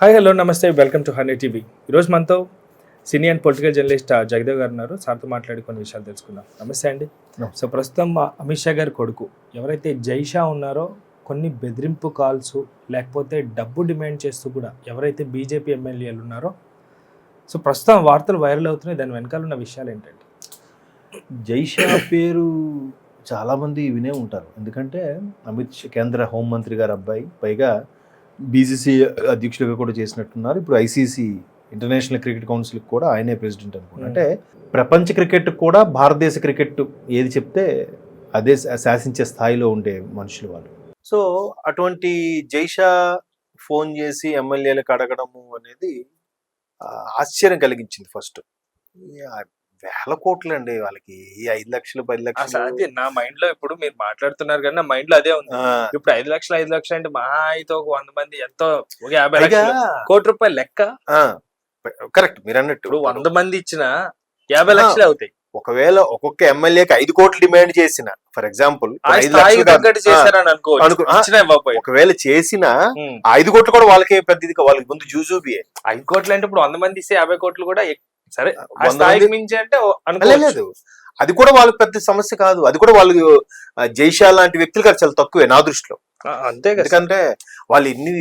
Hi hello నమస్తే welcome to honey TV. ఈరోజు మనతో సినీ అండ్ పొలిటికల్ జర్నలిస్ట్ జగదేవ్ గారు ఉన్నారు. సార్తో మాట్లాడి కొన్ని విషయాలు తెలుసుకుందాం. నమస్తే అండి. సో ప్రస్తుతం అమిత్ షా గారి కొడుకు ఎవరైతే జైషా ఉన్నారో కొన్ని బెదిరింపు కాల్స్ లేకపోతే డబ్బు డిమాండ్ చేస్తూ కూడా ఎవరైతే బీజేపీ ఎమ్మెల్యేలు ఉన్నారో సో ప్రస్తుతం వార్తలు వైరల్ అవుతున్నాయి. దాని వెనకాల ఉన్న విషయాలు ఏంటంటే జైషా పేరు చాలామంది వినే ఉంటారు. ఎందుకంటే అమిత్ షా కేంద్ర హోంమంత్రి గారు అబ్బాయి, పైగా బీసీసీ అధ్యక్షులుగా కూడా చేసినట్టున్నారు. ఇప్పుడు ఐసీసీ ఇంటర్నేషనల్ క్రికెట్ కౌన్సిల్కి కూడా ఆయనే ప్రెసిడెంట్ అనుకుంటా. అంటే ప్రపంచ క్రికెట్ కూడా భారతదేశ క్రికెట్ ఏది చెప్తే అదే శాసించే స్థాయిలో ఉండే మనుషులు వాళ్ళు. సో అటువంటి జైషా ఫోన్ చేసి ఎమ్మెల్యేలకు అడగడము అనేది ఆశ్చర్యం కలిగించింది. ఫస్ట్ వేల కోట్లు అండి వాళ్ళకి, 5 లక్షలు 10 లక్షలు. అదే నా మైండ్ లో ఇప్పుడు మీరు మాట్లాడుతున్నారు కానీ నా మైండ్ లో అదే ఉంది. ఇప్పుడు 5 లక్షలు అంటే మా అయితే ఒక 100 మంది ఎంతో 50 లక్షలు కోటి రూపాయలు లెక్క. కరెక్ట్ మీరు అన్నట్టు. ఇప్పుడు 100 మంది ఇచ్చిన 50 లక్షలు అవుతాయి. ఒకవేళ ఒక్కొక్క ఎమ్మెల్యేకి 5 కోట్లు డిమాండ్ చేసిన, ఫర్ ఎగ్జాంపుల్ ఒకవేళ చేసిన 5 కోట్లు కూడా వాళ్ళకే పెద్దది, వాళ్ళకి ముందు జూజూబియే. 5 కోట్లు అంటే ఇప్పుడు 100 మంది ఇస్తే 50 కోట్లు కూడా సరే మించి అంటే అనుకోలేదు. అది కూడా వాళ్ళకి పెద్ద సమస్య కాదు. అది కూడా వాళ్ళు జైషా లాంటి వ్యక్తులు కాదు, చాలా తక్కువే నా దృష్టిలో. అంతే. ఎందుకంటే వాళ్ళు ఎన్ని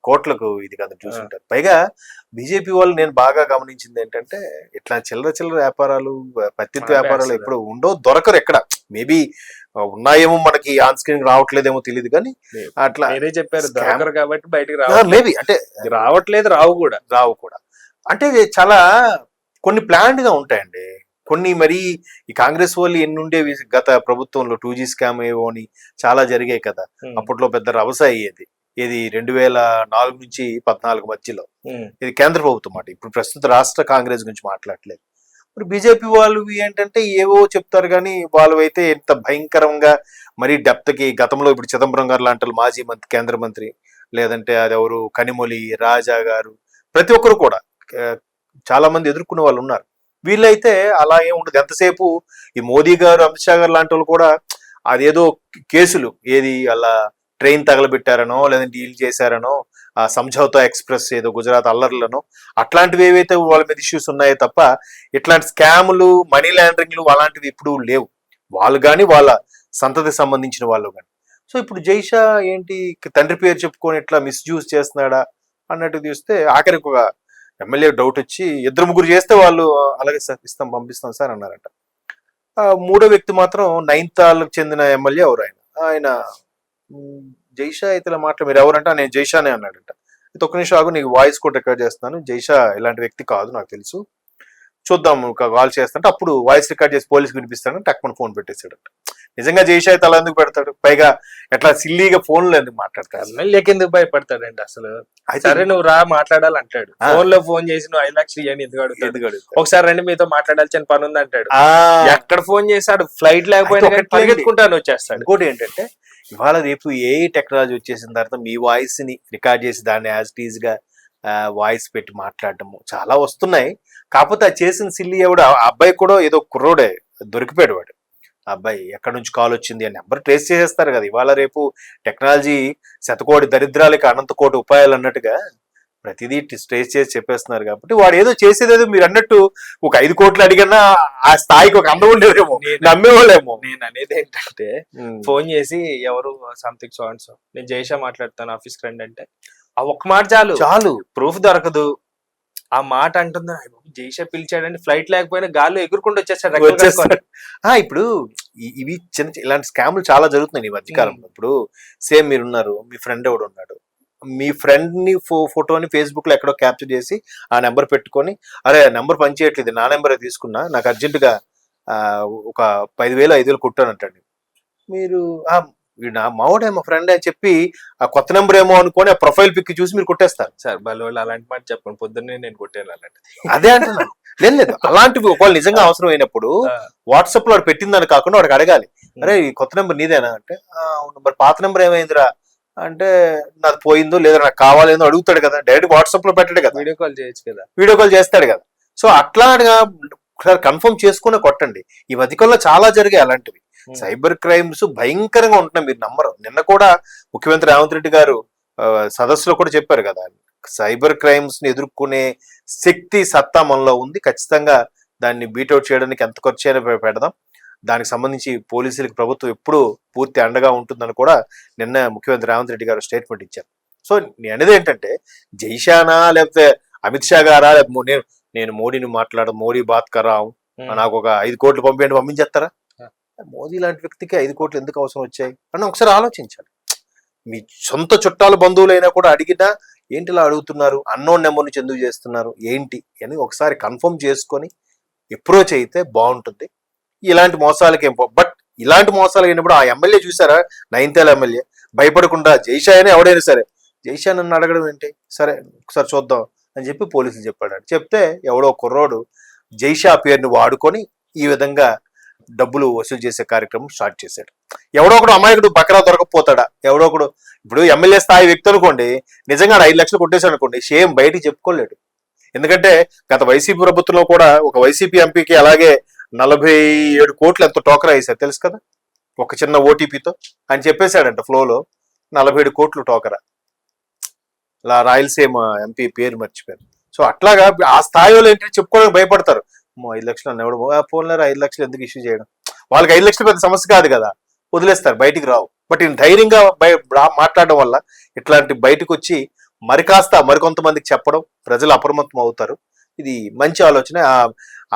కోట్లకు ఇది కదా చూసుంటారు. పైగా బీజేపీ వాళ్ళు నేను బాగా గమనించింది ఏంటంటే ఇట్లా చిల్లర వ్యాపారాలు, పత్తిత్వ వ్యాపారాలు ఎప్పుడు ఉండవు, దొరకరు ఎక్కడ. మేబీ ఉన్నాయేమో, మనకి ఆన్ స్క్రీన్ రావట్లేదేమో తెలియదు కానీ అట్లా చెప్పారు దొరకరు కాబట్టి బయటకు మేబీ అంటే రావట్లేదు, రావు కూడా. అంటే చాలా కొన్ని ప్లాన్డ్ గా ఉంటాయండి. కొన్ని మరి ఈ కాంగ్రెస్ వాళ్ళు ఎన్ని ఉండేవి గత ప్రభుత్వంలో 2G స్కామ్ ఏవో అని చాలా జరిగాయి కదా. అప్పట్లో పెద్ద రభస అయ్యేది. ఇది 2004 నుంచి 14 మధ్యలో. ఇది కేంద్ర ప్రభుత్వం మాట. ఇప్పుడు ప్రస్తుత రాష్ట్ర కాంగ్రెస్ గురించి మాట్లాడలేదు. ఇప్పుడు బీజేపీ వాళ్ళు ఏంటంటే ఏవో చెప్తారు కానీ వాళ్ళు అయితే ఎంత భయంకరంగా మరీ డెప్త్కి, గతంలో ఇప్పుడు చిదంబరం గారు లాంటి మాజీ కేంద్ర మంత్రి, లేదంటే అది ఎవరు కనిమొళి రాజా గారు, ప్రతి ఒక్కరు కూడా చాలా మంది ఎదుర్కొనే వాళ్ళు ఉన్నారు. వీళ్ళైతే అలా ఏం ఉండదు. ఎంతసేపు ఈ మోదీ గారు, అమిత్ షా గారు లాంటి వాళ్ళు కూడా అదేదో కేసులు, ఏది అలా ట్రైన్ తగలబెట్టారనో లేదంటే డీల్ చేశారనో, ఆ సంఝౌతా ఎక్స్ప్రెస్ ఏదో గుజరాత్ అల్లర్లనో, అట్లాంటివి ఏవైతే వాళ్ళ మీద ఇష్యూస్ ఉన్నాయో తప్ప ఇట్లాంటి స్కాములు, మనీ లాండరింగ్లు అలాంటివి ఇప్పుడు లేవు. వాళ్ళు కానీ వాళ్ళ సంతతికి సంబంధించిన వాళ్ళు కానీ. సో ఇప్పుడు జైషా ఏంటి తండ్రి పేరు చెప్పుకొని ఇట్లా మిస్యూజ్ చేస్తున్నాడా అన్నట్టు చూస్తే ఆఖరికి ఒక ఎమ్మెల్యే డౌట్ వచ్చి 2-3 చేస్తే వాళ్ళు అలాగే సార్ పంపిస్తాం సార్ అన్నారట. మూడో వ్యక్తి మాత్రం నైన్తాలకు చెందిన ఎమ్మెల్యే ఎవరు, ఆయన జైషా అయితే మాట్లాడు, మీరు ఎవరంటే నేను జైషానే అన్నాడట. ఇది ఒక్క నిమిషం ఆగు, నీకు వాయిస్ కూడా రికార్డ్ చేస్తున్నాను, జైషా ఇలాంటి వ్యక్తి కాదు నాకు తెలుసు, చూద్దాం కాల్ చేస్తాంటే అప్పుడు వాయిస్ రికార్డ్ చేసి పోలీసుకి వినిపిస్తాడని టక్మని ఫోన్ పెట్టేశాడట. నిజంగా జైషా అయితే అలా ఎందుకు పెడతాడు? పైగా ఎట్లా సిల్లీగా ఫోన్లో ఎందుకు మాట్లాడతాడు? ఎమ్మెల్యేకి ఎందుకు భయపడతాడండి అసలు? సరే నువ్వు రా మాట్లాడాలి అంటాడు, ఫోన్ చేసి నువ్వు 5 లక్షలు ఇవ్వండి ఎందుకు అడుగుతాడు? ఒకసారి రండి మీతో మాట్లాడాల్సిన పని ఉంది అంటాడు. ఎక్కడ ఫోన్ చేశాడు? ఫ్లైట్ లేకపోయినా పరిగెత్తుకుంటాను వచ్చేస్తాడు. ఇంకోటి ఏంటంటే ఇవాళ రేపు ఏ టెక్నాలజీ వచ్చేసిన తర్వాత మీ వాయిస్ ని రికార్డ్ చేసి దాన్ని యాజ్ ఇట్ ఈజ్ గా వాయిస్ పెట్టి మాట్లాడటము చాలా వస్తున్నాయి. కాకపోతే ఆ చేసిన సిల్లి ఎవడు, ఆ అబ్బాయి కూడా ఏదో కుర్రోడే దొరికిపోయాడు. వాడు అబ్బాయి ఎక్కడి నుంచి కాల్ వచ్చింది అని నెంబర్ ట్రేస్ చేసేస్తారు కదా. ఇవాళ రేపు టెక్నాలజీ శతకోటి దరిద్రాలకి అనంత కోటి ఉపాయాలు అన్నట్టుగా ప్రతిదీ ట్రేస్ చేసి చెప్పేస్తున్నారు. కాబట్టి వాడు ఏదో చేసేదేదో మీరు అన్నట్టు ఒక 5 కోట్లు అడిగినా ఆ స్థాయికి ఒక అందం ఉండేదేమో, నమ్మేవాళ్ళేమో. నేను అనేది ఏంటంటే ఫోన్ చేసి ఎవరు సంథింగ్ సో అండ్ సో, నేను జైషా మాట్లాడతాను ఆఫీస్కి రండి అంటే ఆ ఒక్క మాట చాలు, ప్రూఫ్ దొరకదు. ఆ మాట అంటుందా జైషా పిలిచాడంటే ఫ్లైట్ లేకపోయినా గాల్లో ఎగురుకుంటూ వచ్చేస్తాడు. ఇప్పుడు ఇవి చిన్న ఇలాంటి స్కామ్లు చాలా జరుగుతున్నాయి ఈ మధ్యకాలంలో. ఇప్పుడు సేమ్ మీరున్నారు, మీ ఫ్రెండ్ ఎవడు ఉన్నాడు, మీ ఫ్రెండ్ ని ఫోటోని ఫేస్బుక్ లో ఎక్కడో క్యాప్చర్ చేసి ఆ నెంబర్ పెట్టుకొని, అరే నెంబర్ పనిచేయట్లేదు, నా నెంబరే తీసుకున్నా, నాకు అర్జెంటుగా ఒక 10,000 5,000 కొట్టానంటండి. మీరు వీడు నా మావాడే మా ఫ్రెండ్ అని చెప్పి ఆ కొత్త నెంబర్ ఏమో అనుకొని ఆ ప్రొఫైల్ పిక్ చూసి మీరు కొట్టేస్తారు. సార్ వాళ్ళు అలాంటి మాట చెప్పండి, పొద్దున్నే నేను కొట్టాను అలాంటి. అదే అంటున్నాను. లేదు అలాంటివి ఒకవేళ నిజంగా అవసరం అయినప్పుడు వాట్సాప్ లో వాడు పెట్టిందని కాకుండా వాడికి అడగాలి, అరే ఈ కొత్త నెంబర్ నీదేనా అంటే, మరి పాత నెంబర్ ఏమైందిరా అంటే నాది పోయిందో లేదా నాకు కావాలేదో అడుగుతాడు కదా. డైరెక్ట్ వాట్సాప్ లో పెట్టాడు కదా, వీడియో కాల్ చేయొచ్చు కదా, వీడియో కాల్ చేస్తాడు కదా. సో అట్లాగా కన్ఫర్మ్ చేసుకునే కొట్టండి. ఈ మధ్యకాలంలో చాలా జరిగాయి అలాంటివి. సైబర్ క్రైమ్స్ భయంకరంగా ఉంటున్నాయి, మీరు నమ్మరు. నిన్న కూడా ముఖ్యమంత్రి రేవంత్ రెడ్డి గారు సదస్సులో కూడా చెప్పారు కదా, సైబర్ క్రైమ్స్ ని ఎదుర్కొనే శక్తి సత్తా మనలో ఉంది. ఖచ్చితంగా దాన్ని బీట్అవుట్ చేయడానికి ఎంత ఖర్చు అయినా పెడదాం. దానికి సంబంధించి పోలీసులకు ప్రభుత్వం ఎప్పుడూ పూర్తి అండగా ఉంటుందని కూడా నిన్న ముఖ్యమంత్రి రేవంత్ రెడ్డి గారు స్టేట్మెంట్ ఇచ్చారు. సో నేను అనేది ఏంటంటే జైషానా లేకపోతే అమిత్ షా గారా, లేకపోతే నేను మోడీని మోడీ బాత్ కరాం, నాకు ఒక 5 కోట్లు పంపించేస్తారా? మోదీ లాంటి వ్యక్తికి 5 కోట్లు ఎందుకు అవసరం వచ్చాయి అని ఒకసారి ఆలోచించాలి. మీ సొంత చుట్టాలు బంధువులైనా కూడా అడిగినా ఏంటి ఇలా అడుగుతున్నారు, అన్నోన్ నెంబర్ నుంచి ఎందుకు చేస్తున్నారు ఏంటి అని ఒకసారి కన్ఫర్మ్ చేసుకొని అప్రోచ్ అయితే బాగుంటుంది. ఇలాంటి మోసాలకి బట్ ఇలాంటి మోసాలు అయినప్పుడు ఆ ఎమ్మెల్యే చూసారా, నైన్తేల ఎమ్మెల్యే భయపడకుండా జైషా అని ఎవడైనా సరే జైషా నన్ను అడగడం ఏంటి, సరే ఒకసారి చూద్దాం అని చెప్పి పోలీసులు చెప్పాడు. చెప్తే ఎవడో కుర్రోడు జైషా పేరుని వాడుకొని ఈ విధంగా డబ్బులు వసూలు చేసే కార్యక్రమం స్టార్ట్ చేశాడు. ఎవడో ఒకడు అమాయకుడు బకరా దొరకపోతాడా? ఎవడో ఒకడు ఇప్పుడు ఎమ్మెల్యే స్థాయి వ్యక్తి అనుకోండి, నిజంగా 5 లక్షలు కొట్టేశాడు అనుకోండి, షేమ్ బయటికి చెప్పుకోలేడు. ఎందుకంటే గత వైసీపీ ప్రభుత్వంలో కూడా ఒక వైసీపీ ఎంపీకి అలాగే 47 కోట్లు ఎంతో టోకరా వేశారు తెలుసు కదా, ఒక చిన్న ఓటీపీతో అని చెప్పేశాడంట ఫ్లోలో. 47 కోట్లు టోకరా. ఇలా రాయలసీమ ఎంపీ పేరు మర్చిపోయారు. సో అట్లాగా ఆ స్థాయిలో ఏంటంటే చెప్పుకోవడానికి భయపడతారు. 5 లక్షలు అన్న ఎవడు ఫోన్లో 5 లక్షలు ఎందుకు ఇష్యూ చేయడం, వాళ్ళకి 5 లక్షలు పెద్ద సమస్య కాదు కదా, వదిలేస్తారు, బయటికి రావు. బట్ ఈయన ధైర్యంగా మాట్లాడడం వల్ల ఇట్లాంటి బయటకు వచ్చి మరికొంతమందికి చెప్పడం, ప్రజలు అప్రమత్తం అవుతారు. ఇది మంచి ఆలోచన.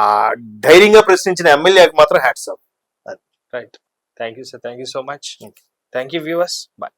ఆ ధైర్యంగా ప్రశ్నించిన ఎమ్మెల్యేకి మాత్రం hats off. Right. Thank you sir, thank you so much. Thank you viewers, bye.